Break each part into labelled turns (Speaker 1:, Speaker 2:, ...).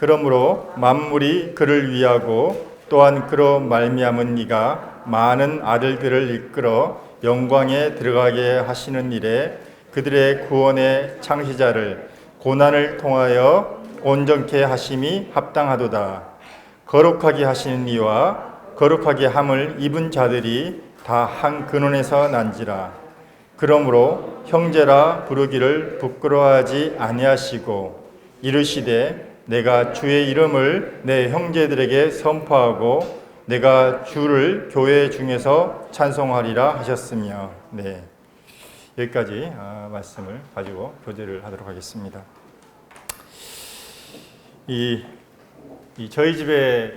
Speaker 1: 그러므로 만물이 그를 위하고 또한 그로 말미암은 이가 많은 아들들을 이끌어 영광에 들어가게 하시는 일에 그들의 구원의 창시자를 고난을 통하여 온전케 하심이 합당하도다. 거룩하게 하시는 이와 거룩하게 함을 입은 자들이 다 한 근원에서 난지라. 그러므로 형제라 부르기를 부끄러워하지 아니하시고 이르시되 내가 주의 이름을 내 형제들에게 선포하고 내가 주를 교회 중에서 찬송하리라 하셨으며. 네, 여기까지 말씀을 가지고 교제를 하도록 하겠습니다. 저희 집에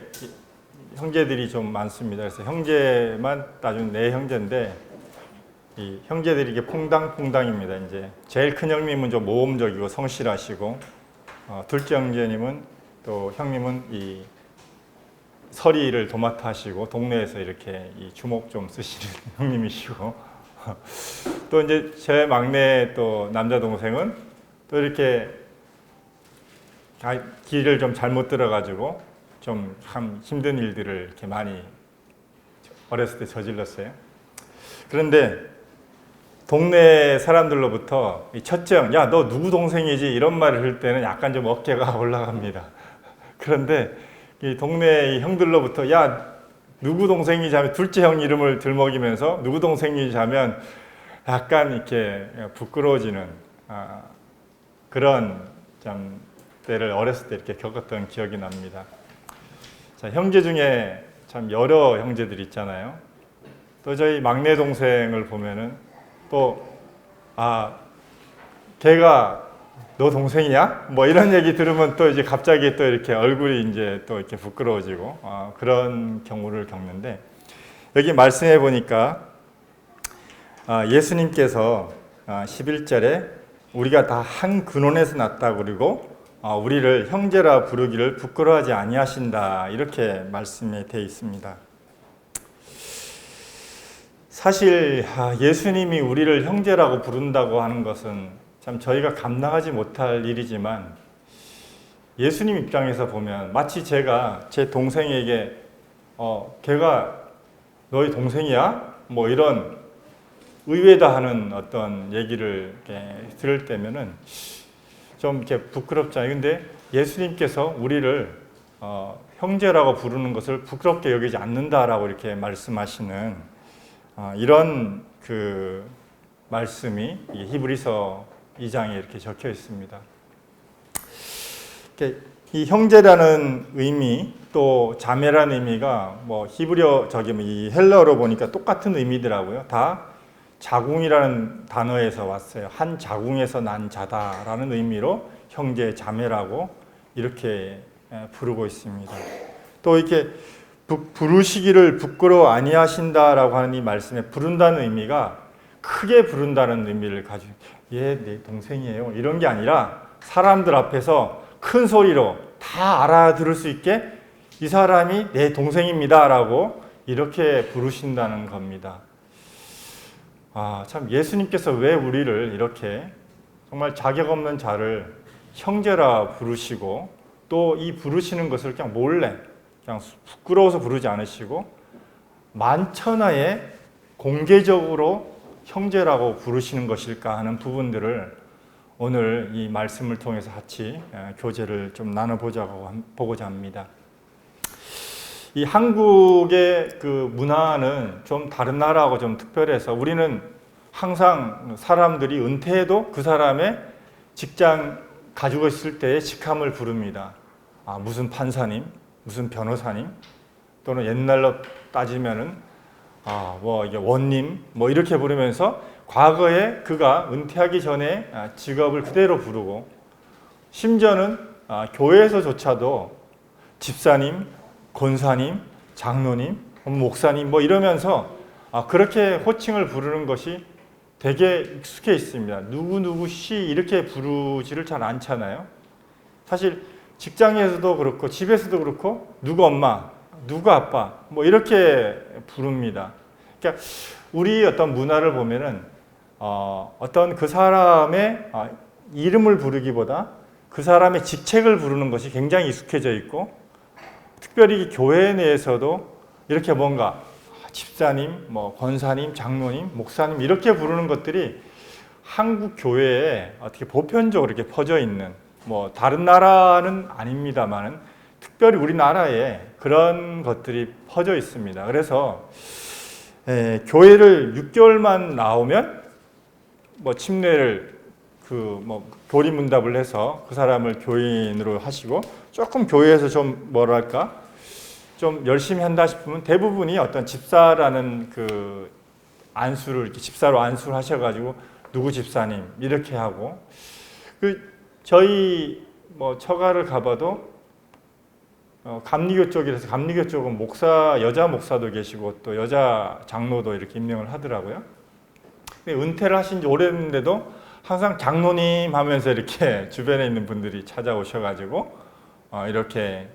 Speaker 1: 형제들이 좀 많습니다. 그래서 형제만 따지면 네 형제인데 이 형제들이 이게 퐁당퐁당입니다. 이제 제일 큰 형님은 좀 모험적이고 성실하시고, 둘째 형제님은 또 형님은 이 서리를 도맡아 하시고 동네에서 이렇게 이 주먹 좀 쓰시는 형님이시고, 또 이제 제 막내 또 남자 동생은 또 이렇게 길을 좀 잘못 들어가지고 좀 참 힘든 일들을 이렇게 많이 어렸을 때 저질렀어요. 그런데 동네 사람들로부터 첫째 형, 야, 너 누구 동생이지? 이런 말을 할 때는 약간 좀 어깨가 올라갑니다. 그런데 이 동네 형들로부터 야, 누구 동생이지 하면 둘째 형 이름을 들먹이면서 누구 동생이지 하면 약간 이렇게 부끄러워지는 그런 좀 때를 어렸을 때 이렇게 겪었던 기억이 납니다. 자, 형제 중에 참 여러 형제들이 있잖아요. 또 저희 막내 동생을 보면은 또 걔가 너 동생이야? 뭐 이런 얘기 들으면 또 이제 갑자기 또 이렇게 얼굴이 이제 또 이렇게 부끄러워지고 그런 경우를 겪는데, 여기 말씀해 보니까 예수님께서 11절에 우리가 다 한 근원에서 났다 그리고 우리를 형제라 부르기를 부끄러워하지 아니하신다, 이렇게 말씀에 되어 있습니다. 사실 예수님이 우리를 형제라고 부른다고 하는 것은 참 저희가 감당하지 못할 일이지만, 예수님 입장에서 보면 마치 제가 제 동생에게 걔가 너희 동생이야? 뭐 이런 의외다 하는 어떤 얘기를 이렇게 들을 때면은 좀 이렇게 부끄럽잖아요. 근데 예수님께서 우리를 형제라고 부르는 것을 부끄럽게 여기지 않는다라고 이렇게 말씀하시는 이런 그 말씀이 히브리서 2장에 이렇게 적혀 있습니다. 이 형제라는 의미 또 자매라는 의미가 뭐 히브리어 이 헬라어로 보니까 똑같은 의미더라고요. 다 자궁이라는 단어에서 왔어요. 한 자궁에서 난 자다라는 의미로 형제 자매라고 이렇게 부르고 있습니다. 또 이렇게 부르시기를 부끄러워 아니하신다라고 하는 이 말씀에 부른다는 의미가 크게 부른다는 의미를 가지고, 얘 내 동생이에요 이런 게 아니라 사람들 앞에서 큰 소리로 다 알아들을 수 있게 이 사람이 내 동생입니다 라고 이렇게 부르신다는 겁니다. 참 예수님께서 왜 우리를 이렇게 정말 자격 없는 자를 형제라 부르시고 또 이 부르시는 것을 그냥 몰래 그냥 부끄러워서 부르지 않으시고 만천하에 공개적으로 형제라고 부르시는 것일까 하는 부분들을 오늘 이 말씀을 통해서 같이 교제를 좀 나눠보고자 합니다. 이 한국의 그 문화는 좀 다른 나라하고 좀 특별해서 우리는 항상 사람들이 은퇴해도 그 사람의 직장 가지고 있을 때의 직함을 부릅니다. 무슨 판사님, 무슨 변호사님, 또는 옛날로 따지면은 뭐 이게 원님, 뭐 이렇게 부르면서 과거에 그가 은퇴하기 전에 직업을 그대로 부르고, 심지어는 교회에서조차도 집사님, 권사님, 장로님, 목사님 뭐 이러면서 그렇게 호칭을 부르는 것이 되게 익숙해 있습니다. 누구누구 씨 이렇게 부르지를 잘 않잖아요. 사실 직장에서도 그렇고 집에서도 그렇고 누구 엄마, 누구 아빠 뭐 이렇게 부릅니다. 그러니까 우리 어떤 문화를 보면은 어떤 그 사람의 이름을 부르기보다 그 사람의 직책을 부르는 것이 굉장히 익숙해져 있고, 특별히 교회 내에서도 이렇게 뭔가 집사님, 뭐 권사님, 장로님, 목사님 이렇게 부르는 것들이 한국 교회에 어떻게 보편적으로 이렇게 퍼져 있는, 뭐 다른 나라는 아닙니다만은 특별히 우리나라에 그런 것들이 퍼져 있습니다. 그래서 교회를 6개월만 나오면 뭐 침례를 뭐 교리문답을 해서 그 사람을 교인으로 하시고, 조금 교회에서 좀 뭐랄까 좀 열심히 한다 싶으면 대부분이 어떤 집사라는 그 안수를 이렇게 집사로 안수를 하셔가지고 누구 집사님 이렇게 하고, 저희 뭐 처가를 가봐도 감리교 쪽이라서, 감리교 쪽은 여자 목사도 계시고 또 여자 장로도 이렇게 임명을 하더라고요. 근데 은퇴를 하신 지 오래됐는데도 항상 장로님 하면서 이렇게 주변에 있는 분들이 찾아오셔가지고 이렇게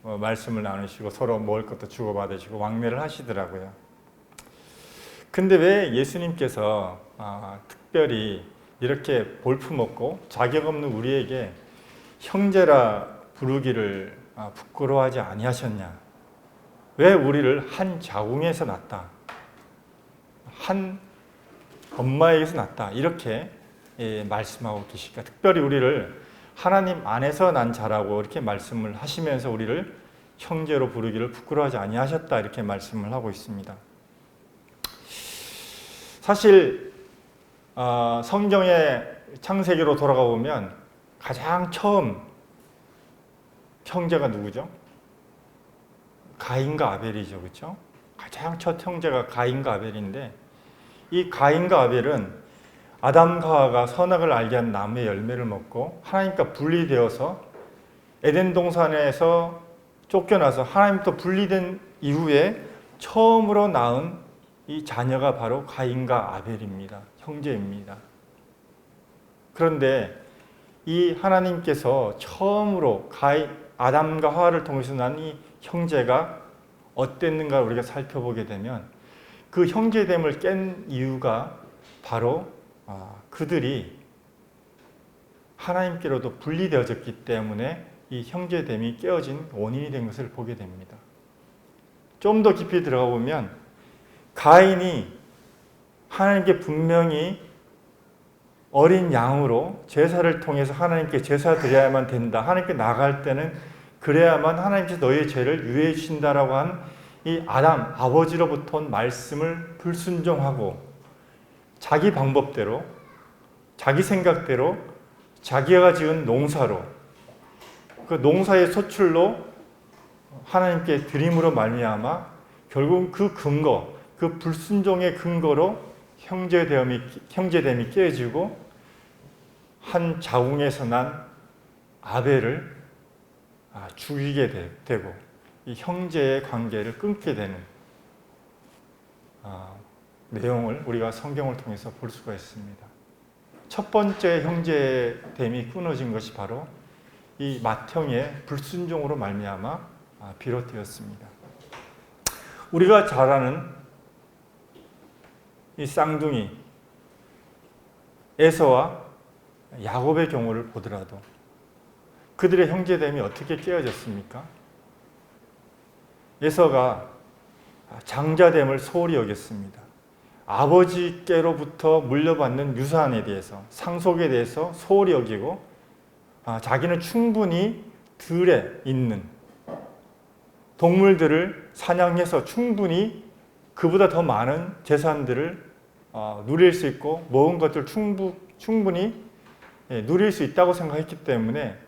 Speaker 1: 말씀을 나누시고 서로 먹을 것도 주고받으시고 왕래를 하시더라고요. 근데 왜 예수님께서 특별히 이렇게 볼품없고 자격 없는 우리에게 형제라 부르기를 부끄러워하지 아니하셨냐? 왜 우리를 한 자궁에서 낳다, 한 엄마에게서 낳다 이렇게 말씀하고 계실까? 특별히 우리를 하나님 안에서 난 자라고 이렇게 말씀을 하시면서 우리를 형제로 부르기를 부끄러워하지 아니하셨다 이렇게 말씀을 하고 있습니다. 사실 성경의 창세기로 돌아가 보면 가장 처음 형제가 누구죠? 가인과 아벨이죠, 그렇죠? 가장 첫 형제가 가인과 아벨인데, 이 가인과 아벨은 아담과 하와가 선악을 알게 한 나무의 열매를 먹고 하나님과 분리되어서 에덴 동산에서 쫓겨나서 하나님부터 분리된 이후에 처음으로 낳은 이 자녀가 바로 가인과 아벨입니다. 형제입니다. 그런데 이 하나님께서 처음으로 아담과 하와를 통해서 난 이 형제가 어땠는가 우리가 살펴보게 되면, 그 형제됨을 깬 이유가 바로 그들이 하나님께로도 분리되어졌기 때문에 이 형제됨이 깨어진 원인이 된 것을 보게 됩니다. 좀 더 깊이 들어가 보면 가인이 하나님께 분명히 어린 양으로 제사를 통해서 하나님께 제사 드려야만 된다, 하나님께 나갈 때는 그래야만 하나님께서 너희의 죄를 유해해 주신다라고 한 이 아담 아버지로부터 온 말씀을 불순종하고 자기 방법대로, 자기 생각대로, 자기가 지은 농사로, 그 농사의 소출로 하나님께 드림으로 말미암아 결국 그 근거, 그 불순종의 근거로 형제됨이 깨지고 한 자궁에서 난 아벨을 죽이게 되고 이 형제의 관계를 끊게 되는 내용을 우리가 성경을 통해서 볼 수가 있습니다. 첫 번째 형제됨이 끊어진 것이 바로 이 맏형의 불순종으로 말미암아 비롯되었습니다. 우리가 잘 아는 이 쌍둥이 에서와 야곱의 경우를 보더라도 그들의 형제됨이 어떻게 깨어졌습니까? 에서가 장자됨을 소홀히 여겼습니다. 아버지께로부터 물려받는 유산에 대해서, 상속에 대해서 소홀히 여기고 자기는 충분히 들에 있는 동물들을 사냥해서 충분히 그보다 더 많은 재산들을 누릴 수 있고 먹은 것들 충분히 누릴 수 있다고 생각했기 때문에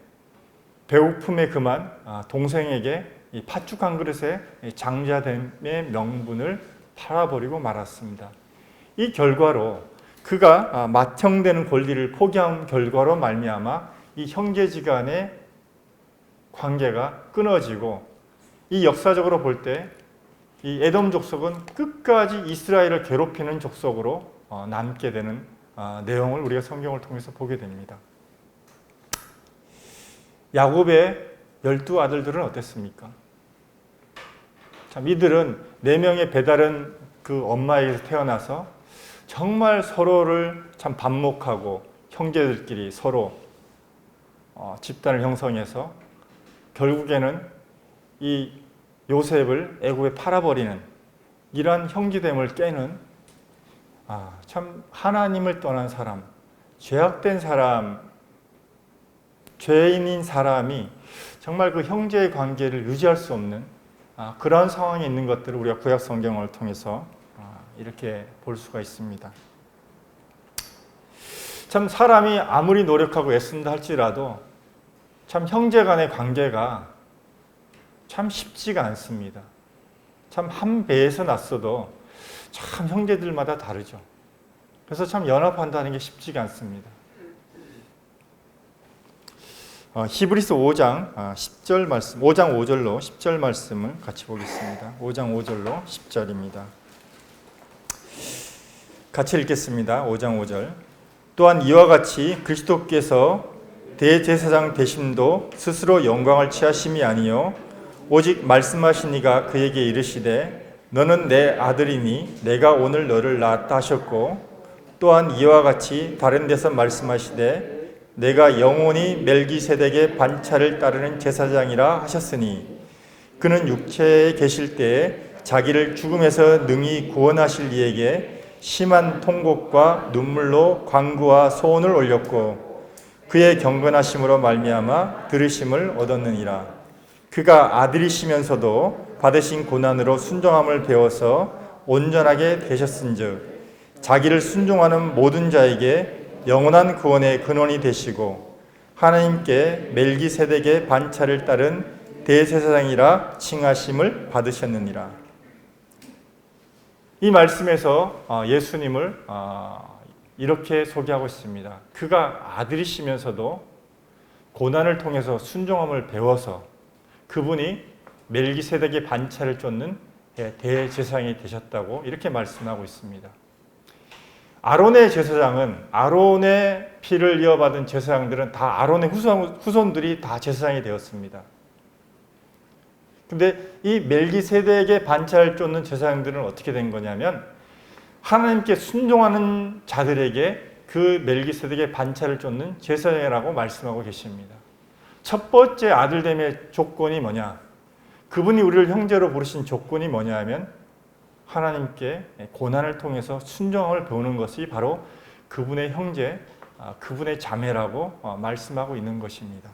Speaker 1: 배고픔에 그만 동생에게 이 팥죽 한 그릇에 장자됨의 명분을 팔아버리고 말았습니다. 이 결과로 그가 맏형되는 권리를 포기한 결과로 말미암아 이 형제지간의 관계가 끊어지고, 이 역사적으로 볼 때 이 에돔 족속은 끝까지 이스라엘을 괴롭히는 족속으로 남게 되는 내용을 우리가 성경을 통해서 보게 됩니다. 야곱의 12아들들은 어땠습니까? 참 이들은 4명의 배다른 그 엄마에게서 태어나서 정말 서로를 참 반목하고 형제들끼리 서로 집단을 형성해서 결국에는 이 요셉을 애굽에 팔아버리는 이러한 형제됨을 깨는 참 하나님을 떠난 사람, 죄악된 사람, 죄인인 사람이 정말 그 형제의 관계를 유지할 수 없는 그런 상황에 있는 것들을 우리가 구약 성경을 통해서 이렇게 볼 수가 있습니다. 참 사람이 아무리 노력하고 애쓴다 할지라도 참 형제 간의 관계가 참 쉽지가 않습니다. 참 한 배에서 났어도 참 형제들마다 다르죠. 그래서 참 연합한다는 게 쉽지가 않습니다. 히브리서 5장 10절 말씀, 5장 5절로 10절 말씀을 같이 보겠습니다. 5장 5절로 10절입니다. 같이 읽겠습니다. 5장 5절. 또한 이와 같이 그리스도께서 대제사장 되심도 스스로 영광을 취하심이 아니요 오직 말씀하신 이가 그에게 이르시되 너는 내 아들이니 내가 오늘 너를 낳았다 하셨고 또한 이와 같이 다른 데서 말씀하시되 내가 영원히 멜기세덱의 반차를 따르는 제사장이라 하셨으니 그는 육체에 계실 때에 자기를 죽음에서 능히 구원하실 이에게 심한 통곡과 눈물로 간구와 소원을 올렸고 그의 경건하심으로 말미암아 들으심을 얻었느니라. 그가 아들이시면서도 받으신 고난으로 순종함을 배워서 온전하게 되셨은즉 자기를 순종하는 모든 자에게 영원한 구원의 근원이 되시고 하나님께 멜기세덱의 반차를 따른 대제사장이라 칭하심을 받으셨느니라. 이 말씀에서 예수님을 이렇게 소개하고 있습니다. 그가 아들이시면서도 고난을 통해서 순종함을 배워서 그분이 멜기세덱의 반차를 쫓는 대제사장이 되셨다고 이렇게 말씀하고 있습니다. 아론의 제사장은 아론의 피를 이어받은 제사장들은 다 아론의 후손들이 다 제사장이 되었습니다. 근데 이 멜기세덱의 반차를 쫓는 제사장들은 어떻게 된 거냐면 하나님께 순종하는 자들에게 그 멜기세덱의 반차를 쫓는 제사장이라고 말씀하고 계십니다. 첫 번째 아들됨의 조건이 뭐냐? 그분이 우리를 형제로 부르신 조건이 뭐냐 하면 하나님께 고난을 통해서 순종함을 배우는 것이 바로 그분의 형제, 그분의 자매라고 말씀하고 있는 것입니다.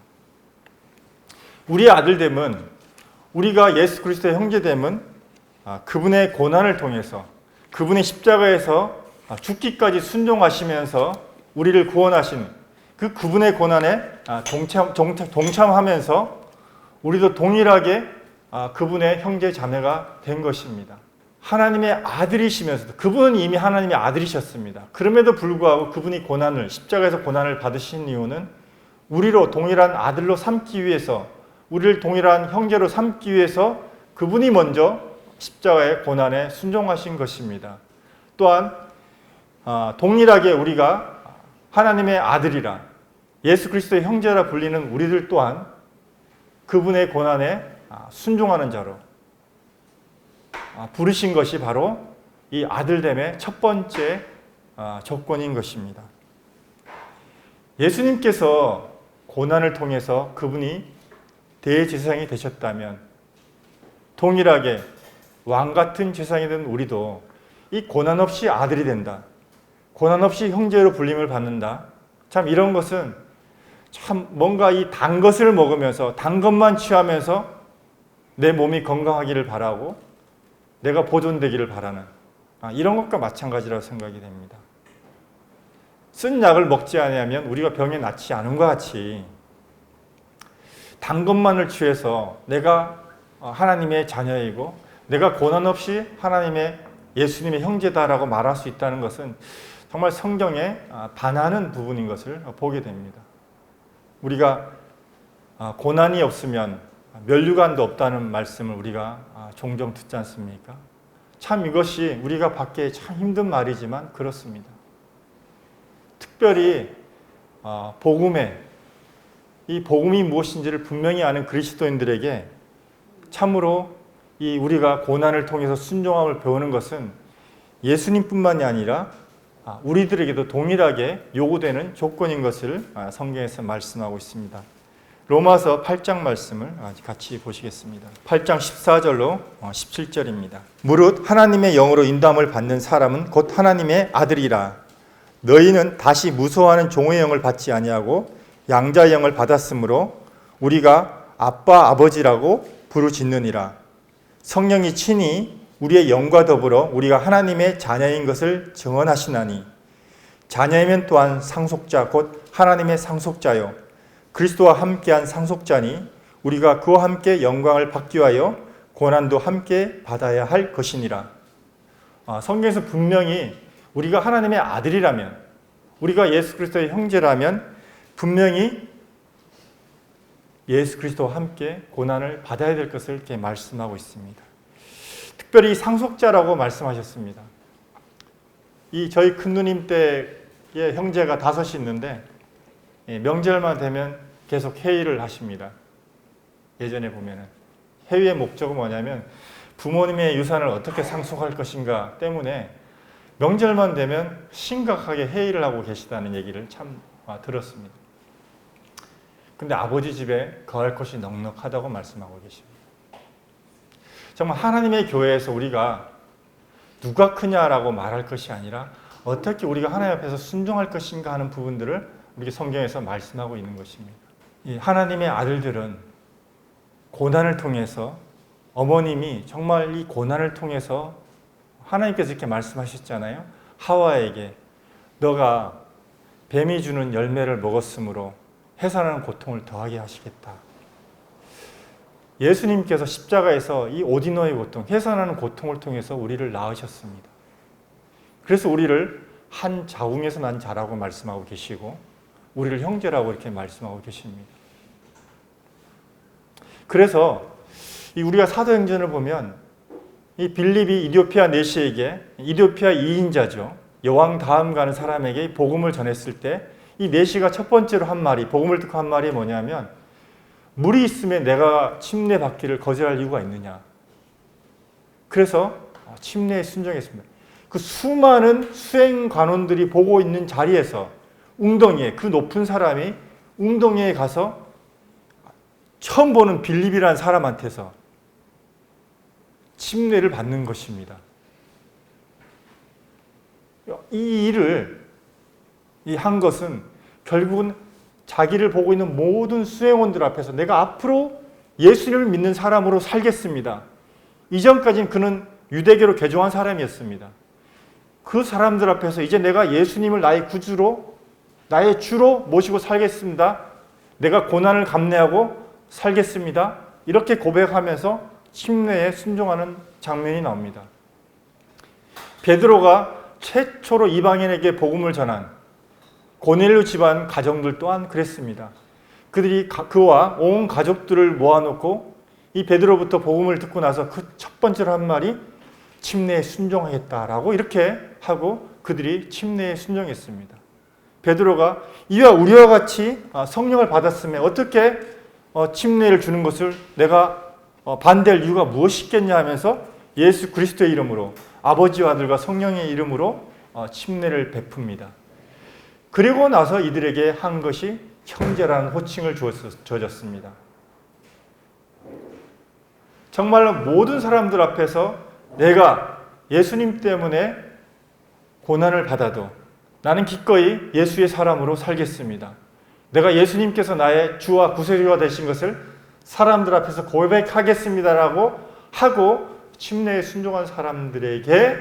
Speaker 1: 우리의 아들됨은 우리가 예수 그리스도의 형제됨은 그분의 고난을 통해서 그분의 십자가에서 죽기까지 순종하시면서 우리를 구원하신 그분의 고난에 동참하면서 우리도 동일하게 그분의 형제 자매가 된 것입니다. 하나님의 아들이시면서도 그분은 이미 하나님의 아들이셨습니다. 그럼에도 불구하고 그분이 십자가에서 고난을 받으신 이유는 우리로 동일한 아들로 삼기 위해서 우리를 동일한 형제로 삼기 위해서 그분이 먼저 십자가의 고난에 순종하신 것입니다. 또한 동일하게 우리가 하나님의 아들이라 예수 그리스도의 형제라 불리는 우리들 또한 그분의 고난에 순종하는 자로 부르신 것이 바로 이 아들됨의 첫 번째 조건인 것입니다. 예수님께서 고난을 통해서 그분이 대제사장이 되셨다면 동일하게 왕같은 제사장이 된 우리도 이 고난 없이 아들이 된다. 고난 없이 형제로 불림을 받는다. 참 이런 것은 참 뭔가 이 단 것을 먹으면서 단 것만 취하면서 내 몸이 건강하기를 바라고 내가 보존되기를 바라는 이런 것과 마찬가지라고 생각이 됩니다. 쓴 약을 먹지 않으면 우리가 병에 낫지 않은 것 같이 단 것만을 취해서 내가 하나님의 자녀이고 내가 고난 없이 하나님의 예수님의 형제다라고 말할 수 있다는 것은 정말 성경에 반하는 부분인 것을 보게 됩니다. 우리가 고난이 없으면 면류관도 없다는 말씀을 우리가 종종 듣지 않습니까? 참 이것이 우리가 받기에 참 힘든 말이지만 그렇습니다. 특별히 이 복음이 무엇인지를 분명히 아는 그리스도인들에게 참으로 이 우리가 고난을 통해서 순종함을 배우는 것은 예수님뿐만이 아니라 우리들에게도 동일하게 요구되는 조건인 것을 성경에서 말씀하고 있습니다. 로마서 8장 말씀을 같이 보시겠습니다. 8장 14절로 17절입니다. 무릇 하나님의 영으로 인도함을 받는 사람은 곧 하나님의 아들이라. 너희는 다시 무서워하는 종의 영을 받지 아니하고 양자의 영을 받았으므로 우리가 아빠 아버지라고 부르짖느니라. 성령이 친히 우리의 영과 더불어 우리가 하나님의 자녀인 것을 증언하시나니 자녀이면 또한 상속자 곧 하나님의 상속자요 그리스도와 함께한 상속자니 우리가 그와 함께 영광을 받기 위하여 고난도 함께 받아야 할 것이니라. 성경에서 분명히 우리가 하나님의 아들이라면, 우리가 예수 그리스도의 형제라면 분명히 예수 그리스도와 함께 고난을 받아야 될 것을 이렇게 말씀하고 있습니다. 특별히 상속자라고 말씀하셨습니다. 저희 큰누님 때의 형제가 5이 있는데 명절만 되면 계속 회의를 하십니다. 예전에 보면은 회의의 목적은 뭐냐면 부모님의 유산을 어떻게 상속할 것인가 때문에 명절만 되면 심각하게 회의를 하고 계시다는 얘기를 참 들었습니다. 근데 아버지 집에 거할 것이 넉넉하다고 말씀하고 계십니다. 정말 하나님의 교회에서 우리가 누가 크냐라고 말할 것이 아니라 어떻게 우리가 하나님 앞에서 순종할 것인가 하는 부분들을 우리 성경에서 말씀하고 있는 것입니다. 이 하나님의 아들들은 고난을 통해서 어머님이 정말 이 고난을 통해서 하나님께서 이렇게 말씀하셨잖아요. 하와에게 너가 뱀이 주는 열매를 먹었으므로 해산하는 고통을 더하게 하시겠다. 예수님께서 십자가에서 이 오디노의 고통, 해산하는 고통을 통해서 우리를 낳으셨습니다. 그래서 우리를 한 자궁에서 난 자라고 말씀하고 계시고 우리를 형제라고 이렇게 말씀하고 계십니다. 그래서 우리가 사도행전을 보면 이 빌립이 이디오피아 내시에게, 이디오피아 2인자죠. 여왕 다음 가는 사람에게 복음을 전했을 때 이 내시가 첫 번째로 한 말이, 복음을 듣고 한 말이 뭐냐면 물이 있으면 내가 침례 받기를 거절할 이유가 있느냐. 그래서 침례에 순종했습니다. 그 수많은 수행 관원들이 보고 있는 자리에서 웅덩이에, 그 높은 사람이 웅덩이에 가서 처음 보는 빌립이라는 사람한테서 침례를 받는 것입니다. 이 일을 한 것은 결국은 자기를 보고 있는 모든 수행원들 앞에서 내가 앞으로 예수님을 믿는 사람으로 살겠습니다. 이전까지는 그는 유대교로 개종한 사람이었습니다. 그 사람들 앞에서 이제 내가 예수님을 나의 구주로, 나의 주로 모시고 살겠습니다. 내가 고난을 감내하고 살겠습니다. 이렇게 고백하면서 침례에 순종하는 장면이 나옵니다. 베드로가 최초로 이방인에게 복음을 전한 고넬료 집안 가정들 또한 그랬습니다. 그들이 그와 온 가족들을 모아놓고 이 베드로부터 복음을 듣고 나서 그 첫 번째로 한 말이 침례에 순종하겠다라고 이렇게 하고 그들이 침례에 순종했습니다. 베드로가 이와 우리와 같이 성령을 받았으면 어떻게 침례를 주는 것을 내가 반대할 이유가 무엇이겠냐 하면서 예수 그리스도의 이름으로 아버지와 아들과 성령의 이름으로 침례를 베풉니다. 그리고 나서 이들에게 한 것이 형제라는 호칭을 주어졌습니다. 정말로 모든 사람들 앞에서 내가 예수님 때문에 고난을 받아도 나는 기꺼이 예수의 사람으로 살겠습니다. 내가 예수님께서 나의 주와 구세주가 되신 것을 사람들 앞에서 고백하겠습니다라고 하고 침례에 순종한 사람들에게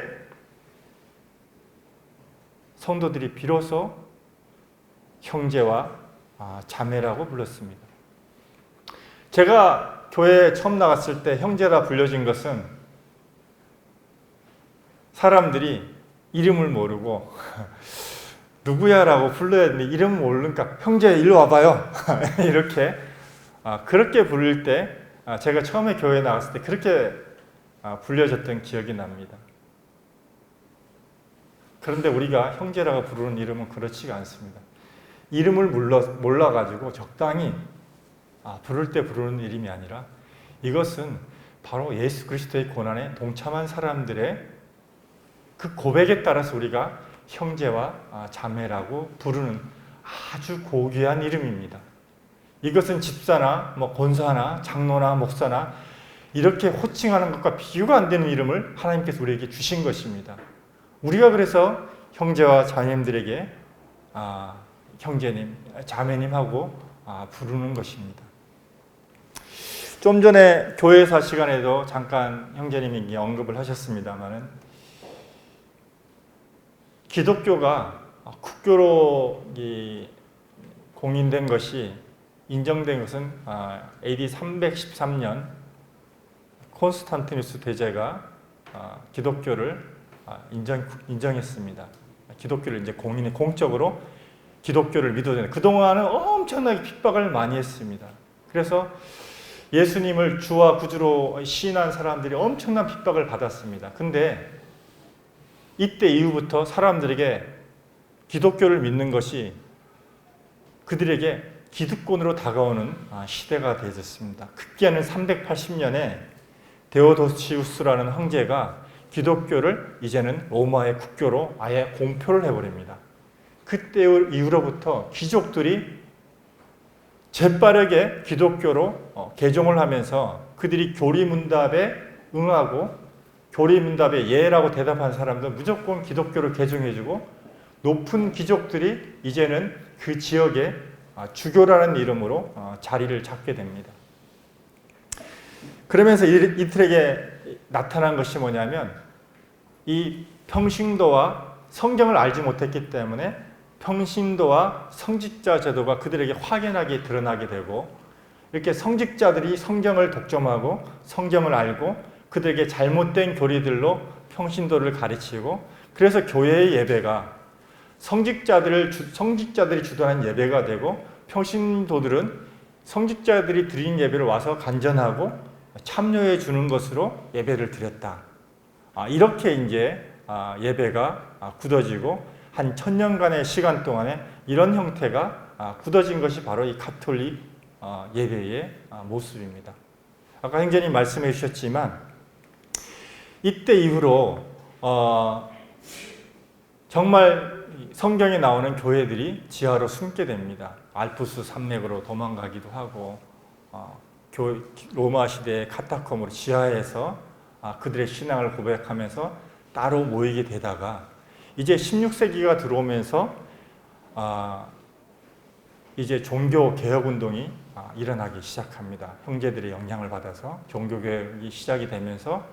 Speaker 1: 성도들이 비로소 형제와 자매라고 불렀습니다. 제가 교회에 처음 나갔을 때 형제라 불려진 것은 사람들이 이름을 모르고 누구야라고 불러야 되는데 이름을 모르니까 형제 일로 와봐요. 이렇게 그렇게 부를 때 제가 처음에 교회에 나갔을 때 그렇게 불려졌던 기억이 납니다. 그런데 우리가 형제라고 부르는 이름은 그렇지가 않습니다. 이름을 몰라가지고 적당히 부를 때 부르는 이름이 아니라 이것은 바로 예수 그리스도의 고난에 동참한 사람들의 그 고백에 따라서 우리가 형제와 자매라고 부르는 아주 고귀한 이름입니다. 이것은 집사나 뭐 권사나 장로나 목사나 이렇게 호칭하는 것과 비교가 안 되는 이름을 하나님께서 우리에게 주신 것입니다. 우리가 그래서 형제와 자매님들에게 형제님, 자매님하고 부르는 것입니다. 좀 전에 교회사 시간에도 잠깐 형제님이 언급을 하셨습니다만은 기독교가 국교로 공인된 것이 인정된 것은 AD 313년 콘스탄티누스 대제가 기독교를 인정했습니다. 기독교를 이제 공적으로 기독교를 믿어야 된다. 그동안은 엄청나게 핍박을 많이 했습니다. 그래서 예수님을 주와 구주로 시인한 사람들이 엄청난 핍박을 받았습니다. 근데 이때 이후부터 사람들에게 기독교를 믿는 것이 그들에게 기득권으로 다가오는 시대가 되어졌습니다. 급기야는 380년에 데오도시우스라는 황제가 기독교를 이제는 로마의 국교로 아예 공표를 해버립니다. 그때 이후로부터 귀족들이 재빠르게 기독교로 개종을 하면서 그들이 교리문답에 응하고 교리문답에 예라고 대답한 사람들 무조건 기독교를 개종해주고 높은 귀족들이 이제는 그 지역에 주교라는 이름으로 자리를 잡게 됩니다. 그러면서 이들에게 나타난 것이 뭐냐면 이 평신도와 성경을 알지 못했기 때문에 평신도와 성직자 제도가 그들에게 확연하게 드러나게 되고 이렇게 성직자들이 성경을 독점하고 성경을 알고 그들에게 잘못된 교리들로 평신도를 가르치고 그래서 교회의 예배가 성직자들이 주도하는 예배가 되고 평신도들은 성직자들이 드린 예배를 와서 간전하고 참여해 주는 것으로 예배를 드렸다. 이렇게 이제 예배가 굳어지고 한 1000년간의 시간 동안에 이런 형태가 굳어진 것이 바로 이 가톨릭 예배의 모습입니다. 아까 형제님 말씀해 주셨지만 이때 이후로 정말 성경에 나오는 교회들이 지하로 숨게 됩니다. 알프스 산맥으로 도망가기도 하고 로마 시대의 카타콤으로 지하에서 그들의 신앙을 고백하면서 따로 모이게 되다가 이제 16세기가 들어오면서 이제 종교 개혁 운동이 일어나기 시작합니다. 형제들의 영향을 받아서 종교 개혁이 시작이 되면서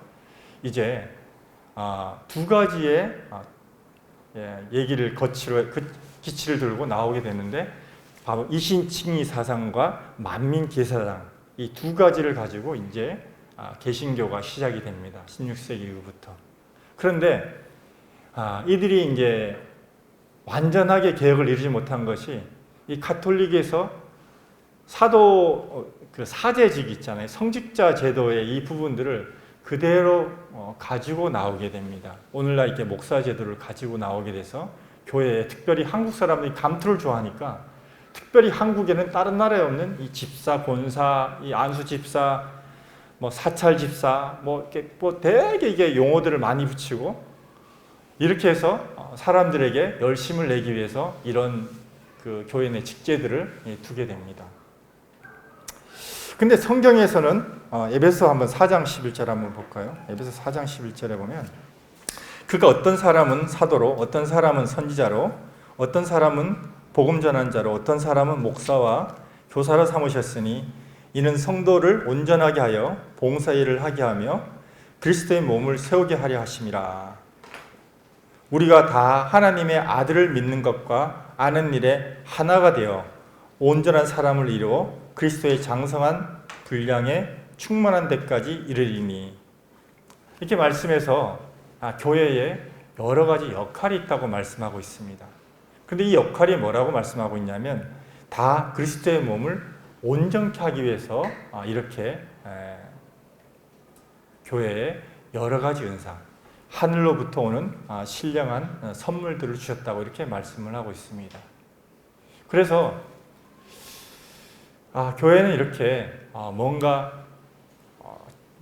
Speaker 1: 이제 두 가지의 얘기를 기치를 들고 나오게 되는데 바로 이신칭의 사상과 만민계사상 이 두 가지를 가지고 이제 개신교가 시작이 됩니다. 16세기 이후부터. 그런데 이들이 이제 완전하게 개혁을 이루지 못한 것이 이 가톨릭에서 사도 사제직 있잖아요. 성직자 제도의 이 부분들을 그대로 가지고 나오게 됩니다. 오늘날 이렇게 목사 제도를 가지고 나오게 돼서 교회에 특별히 한국 사람들이 감투를 좋아하니까 특별히 한국에는 다른 나라에 없는 이 집사, 권사, 이 안수 집사, 뭐 사찰 집사, 되게 이게 용어들을 많이 붙이고 이렇게 해서 사람들에게 열심을 내기 위해서 이런 그 교회 내 직제들을 두게 됩니다. 근데 성경에서는 에베소 한번 4장 11절 한번 볼까요? 에베소 4장 11절에 보면 그가 어떤 사람은 사도로, 어떤 사람은 선지자로, 어떤 사람은 복음 전한 자로, 어떤 사람은 목사와 교사로 삼으셨으니 이는 성도를 온전하게 하여 봉사일을 하게 하며 그리스도의 몸을 세우게 하려 하심이라. 우리가 다 하나님의 아들을 믿는 것과 아는 일에 하나가 되어 온전한 사람을 이루어 그리스도의 장성한 분량에 충만한 데까지 이르리니. 이렇게 말씀해서 교회에 여러 가지 역할이 있다고 말씀하고 있습니다. 그런데 이 역할이 뭐라고 말씀하고 있냐면 다 그리스도의 몸을 온전케 하기 위해서 이렇게 교회에 여러 가지 은사, 하늘로부터 오는 신령한 선물들을 주셨다고 이렇게 말씀을 하고 있습니다. 그래서 교회는 이렇게 뭔가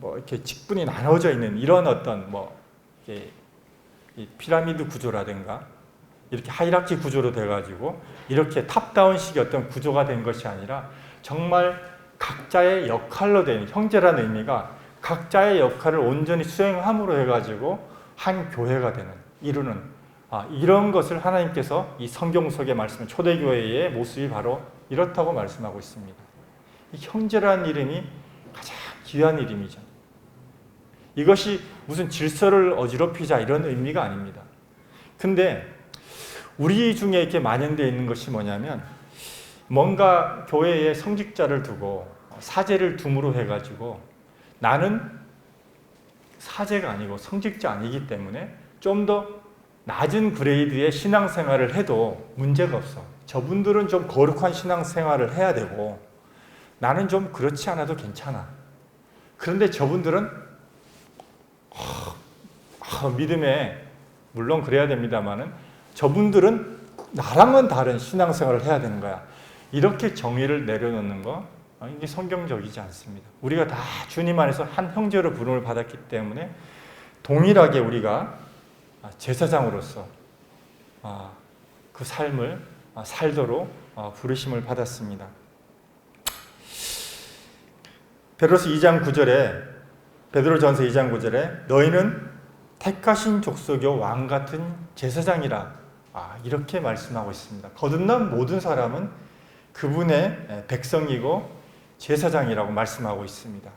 Speaker 1: 이렇게 직분이 나눠져 있는 이런 어떤 이 피라미드 구조라든가 이렇게 하이라키 구조로 돼가지고 이렇게 탑다운식의 어떤 구조가 된 것이 아니라 정말 각자의 역할로 된 형제라는 의미가 각자의 역할을 온전히 수행함으로 해가지고 한 교회가 되는, 이루는, 이런 것을 하나님께서 이 성경 속에 말씀한 초대교회의 모습이 바로 이렇다고 말씀하고 있습니다. 이 형제라는 이름이 가장 귀한 이름이죠. 이것이 무슨 질서를 어지럽히자 이런 의미가 아닙니다. 근데 우리 중에 이렇게 만연되어 있는 것이 뭐냐면, 뭔가 교회에 성직자를 두고 사제를 둠으로 해가지고 나는 사제가 아니고 성직자 아니기 때문에 좀 더 낮은 그레이드의 신앙생활을 해도 문제가 없어. 저분들은 좀 거룩한 신앙생활을 해야 되고 나는 좀 그렇지 않아도 괜찮아. 그런데 저분들은 믿음에 물론 그래야 됩니다만은 저분들은 나랑은 다른 신앙생활을 해야 되는 거야. 이렇게 정의를 내려놓는 거, 이게 성경적이지 않습니다. 우리가 다 주님 안에서 한 형제로 부름을 받았기 때문에 동일하게 우리가 제사장으로서 그 삶을 살도록 부르심을 받았습니다. 베드로전서 2장 9절에 너희는 택하신 족속요 왕 같은 제사장이라, 이렇게 말씀하고 있습니다. 거듭난 모든 사람은 그분의 백성이고 제사장이라고 말씀하고 있습니다.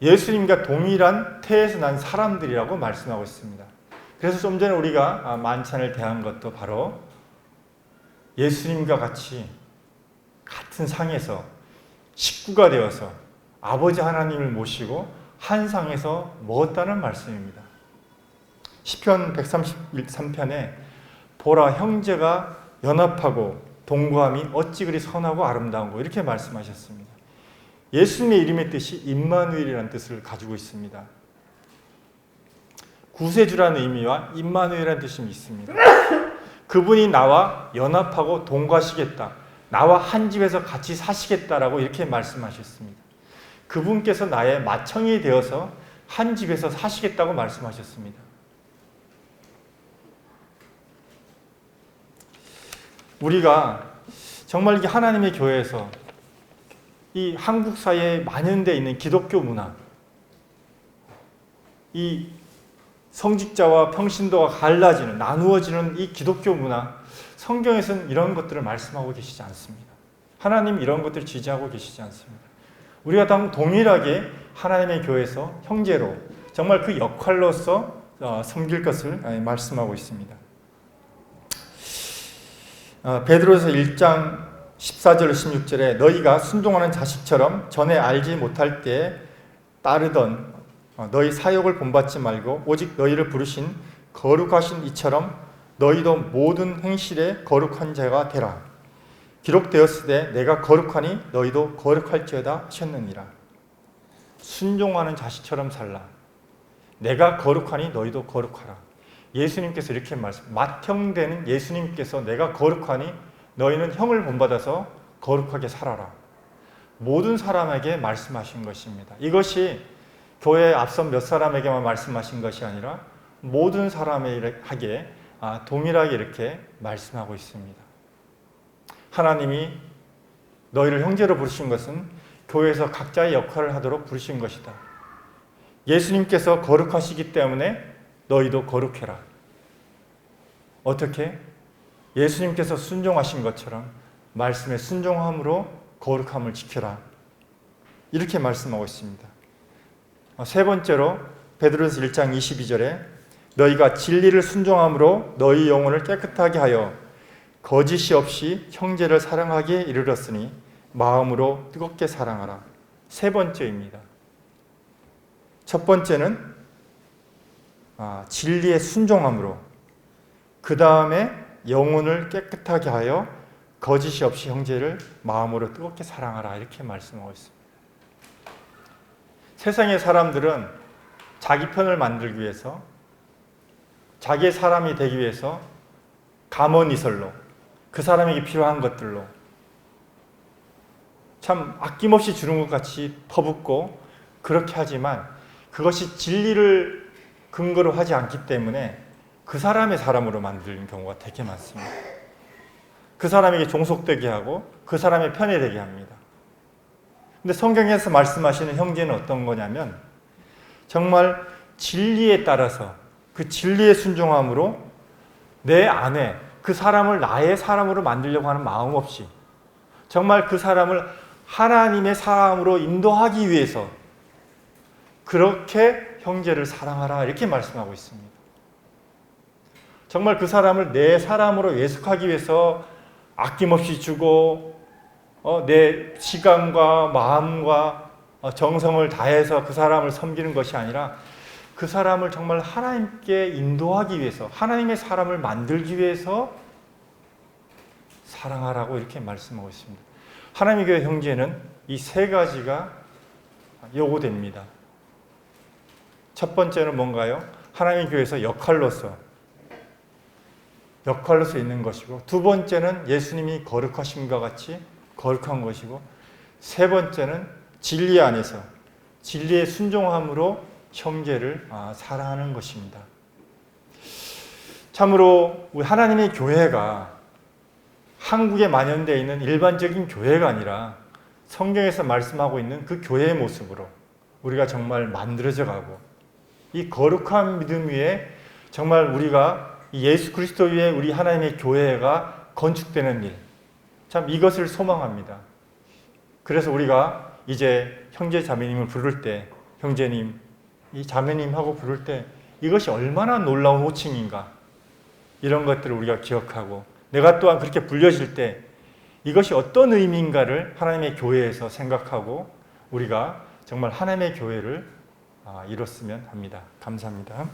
Speaker 1: 예수님과 동일한 태에서 난 사람들이라고 말씀하고 있습니다. 그래서 좀 전에 우리가 만찬을 대한 것도 바로 예수님과 같이 같은 상에서 식구가 되어서 아버지 하나님을 모시고 한 상에서 먹었다는 말씀입니다. 시편 133편에 보라 형제가 연합하고 동거함이 어찌 그리 선하고 아름다운고, 이렇게 말씀하셨습니다. 예수님의 이름의 뜻이 임마누엘이라는 뜻을 가지고 있습니다. 구세주라는 의미와 임마누엘이라는 뜻이 있습니다. 그분이 나와 연합하고 동거하시겠다, 나와 한 집에서 같이 사시겠다라고 이렇게 말씀하셨습니다. 그분께서 나의 맏형이 되어서 한 집에서 사시겠다고 말씀하셨습니다. 우리가 정말 이게 하나님의 교회에서 이 한국 사회에 만연되어 있는 기독교 문화, 이 성직자와 평신도가 갈라지는, 나누어지는 이 기독교 문화, 성경에서는 이런 것들을 말씀하고 계시지 않습니다. 하나님 이런 것들을 지지하고 계시지 않습니다. 우리가 다 동일하게 하나님의 교회에서 형제로 정말 그 역할로서 섬길 것을 말씀하고 있습니다. 베드로전서 1장 14절 16절에 너희가 순종하는 자식처럼 전에 알지 못할 때에 따르던 너희 사욕을 본받지 말고 오직 너희를 부르신 거룩하신 이처럼 너희도 모든 행실에 거룩한 자가 되라. 기록되었으되 내가 거룩하니 너희도 거룩할지어다 하셨느니라. 순종하는 자식처럼 살라. 내가 거룩하니 너희도 거룩하라. 예수님께서 이렇게 맏형되는 예수님께서 내가 거룩하니 너희는 형을 본받아서 거룩하게 살아라. 모든 사람에게 말씀하신 것입니다. 이것이 교회의 앞선 몇 사람에게만 말씀하신 것이 아니라 모든 사람에게 동일하게 이렇게 말씀하고 있습니다. 하나님이 너희를 형제로 부르신 것은 교회에서 각자의 역할을 하도록 부르신 것이다. 예수님께서 거룩하시기 때문에 너희도 거룩해라. 어떻게? 예수님께서 순종하신 것처럼 말씀에 순종함으로 거룩함을 지켜라. 이렇게 말씀하고 있습니다. 세 번째로 베드로전서 1장 22절에 너희가 진리를 순종함으로 너희 영혼을 깨끗하게 하여 거짓이 없이 형제를 사랑하기에 이르렀으니 마음으로 뜨겁게 사랑하라. 세 번째입니다. 첫 번째는 진리에 순종함으로, 그 다음에 영혼을 깨끗하게 하여 거짓이 없이 형제를 마음으로 뜨겁게 사랑하라. 이렇게 말씀하고 있습니다. 세상의 사람들은 자기 편을 만들기 위해서, 자기의 사람이 되기 위해서 감언이설로 그 사람에게 필요한 것들로 참 아낌없이 주는 것 같이 퍼붓고 그렇게 하지만 그것이 진리를 근거로 하지 않기 때문에 그 사람의 사람으로 만드는 경우가 되게 많습니다. 그 사람에게 종속되게 하고 그 사람의 편에 되게 합니다. 근데 성경에서 말씀하시는 형제는 어떤 거냐면 정말 진리에 따라서 그 진리의 순종함으로 내 안에 그 사람을 나의 사람으로 만들려고 하는 마음 없이 정말 그 사람을 하나님의 사람으로 인도하기 위해서 그렇게 형제를 사랑하라 이렇게 말씀하고 있습니다. 정말 그 사람을 내 사람으로 예속하기 위해서 아낌없이 주고 내 시간과 마음과 정성을 다해서 그 사람을 섬기는 것이 아니라 그 사람을 정말 하나님께 인도하기 위해서 하나님의 사람을 만들기 위해서 사랑하라고 이렇게 말씀하고 있습니다. 하나님의 교회 형제는 이 세 가지가 요구됩니다. 첫 번째는 뭔가요? 하나님의 교회에서 역할로서 있는 것이고, 두 번째는 예수님이 거룩하심과 같이 거룩한 것이고, 세 번째는 진리 안에서 진리의 순종함으로 형제를 사랑하는 것입니다. 참으로 우리 하나님의 교회가 한국에 만연되어 있는 일반적인 교회가 아니라 성경에서 말씀하고 있는 그 교회의 모습으로 우리가 정말 만들어져 가고 이 거룩한 믿음 위에 정말 우리가 예수 그리스도 위에 우리 하나님의 교회가 건축되는 일, 참 이것을 소망합니다. 그래서 우리가 이제 형제 자매님을 부를 때 형제님, 이 자매님하고 부를 때 이것이 얼마나 놀라운 호칭인가 이런 것들을 우리가 기억하고 내가 또한 그렇게 불려질 때 이것이 어떤 의미인가를 하나님의 교회에서 생각하고 우리가 정말 하나님의 교회를 이뤘으면 합니다. 감사합니다.